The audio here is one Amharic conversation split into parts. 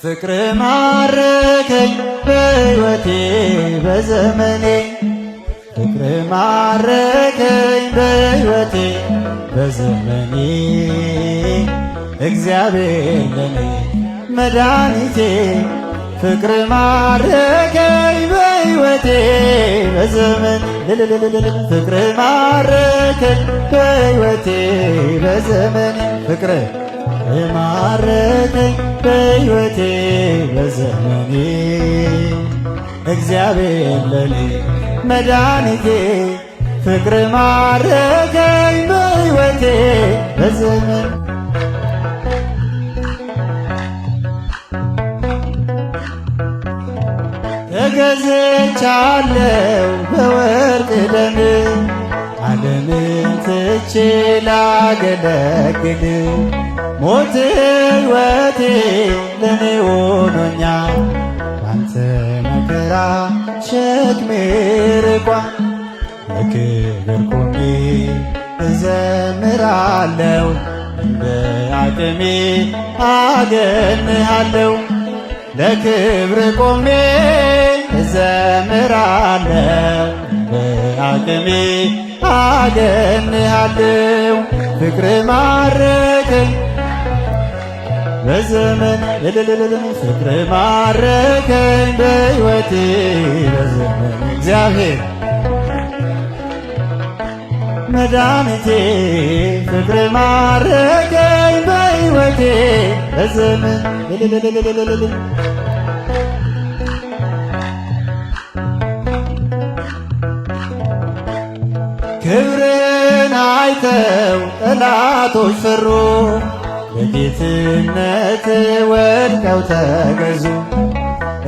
ፍቅር ማረከኝ በሕይወቴ በዘመኔ ፍቅር ማረከኝ በሕይወቴ በዘመኔ እግዚአብሔር ለኔ መድኃኒቴ ፍቅር ማረከኝ በሕይወቴ በዘመን ፍቅር ማረከኝ በሕይወቴ በዘመኔ ፍቅር ማረከኝ በሕይወቴ በዘመኔ እግዚአብሔር ለኔ መድኃኒቴ ፍቅር ማረከኝ በሕይወቴ በዘመን ተገዝቻለሁ በወርቅ ደም ዓለምን ትቼ ላገለግል ሞት ሕይወቴ ለኔ ሆኖኛል ባንተ መከራ ሸክሜ ርቋል ለክብር ቆሜ እዘምራለሁ እንደ አቅሜ አገንሃለሁ ለክብር ቆሜ እዘምራለሁ በአቅሜ አገንሃለሁ ፍቅር ማረከኝ በዘመን ፍቅር ማረከኝ በሕይወቴ በዘመን እግዚአብሔር መድኃኒቴ ፍቅር ማረከኝ በሕይወቴ በዘመን ክብርን አይተው ጠላቶች ፈሩ በጌትነት ወድቀው ተገዙ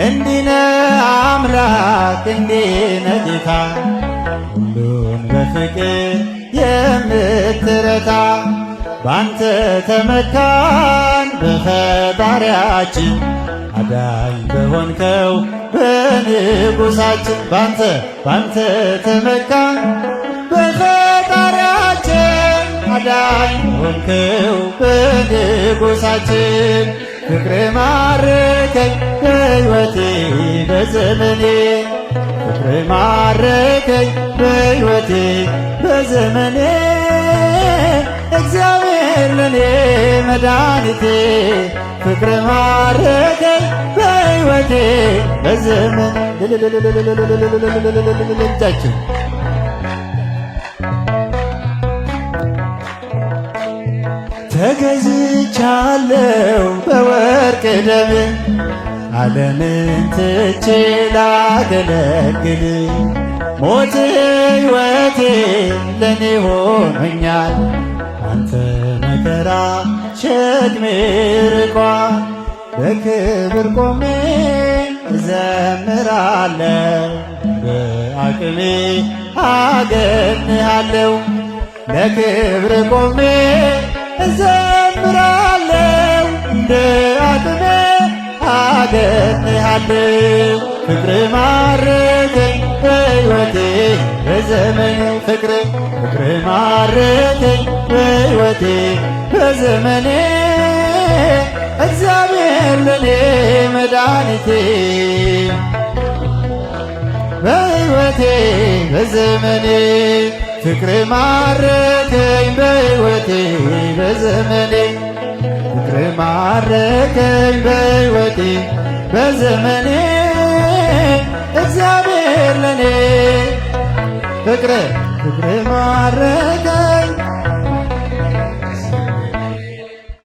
እንዲህ ነህ አምላክ እንዲህ ነህ ጌታ ሁሉን በፍቅር የምትረታ ባንተ ተመካን በፈጣሪያችን አዳኝ በሆንከው በንጉሳችን ባንተ ተመካን በፈጣሪያችን አዳኝ በሆንከው በንጉሳችን ፍቅር ማረከኝ በሕይወቴ በዘመኔ ፍቅር ማረከኝ በሕይወቴ በዘመኔ እግዚአብሔር ለኔ መድኃኒቴ ፍቅር ማረከኝ በሕይወቴ በዘመኔ እጃችን ተገዝቻለሁ በወርቅ ደም ዓለምን ትቼ ላገለግል ሞት ሕይወቴ ለኔ ሆኖኛል አንተ መከራ ሸክሜ ርቋል በክብር ቆሜ እዘምራለሁ በአቅሜ አገንሃለሁ ለክብር ቆሜ እዘምራለሁ እንደ አቅሜ አገንሃለሁ ፍቅር ማረከኝ በሕይወቴ በዘመኔ ፍቅር ማረከኝ በሕይወቴ በዘመኔ እግዚአብሔር ለኔ መድኃኒቴ በሕይወቴ በዘመኔ ፍቅር ማረከኝ በሕይወቴ በዘመኔ ፍቅር ማረከኝ በሕይወቴ በዘመኔ እግዚአብሔር ለኔ ፍቅር ማረከኝ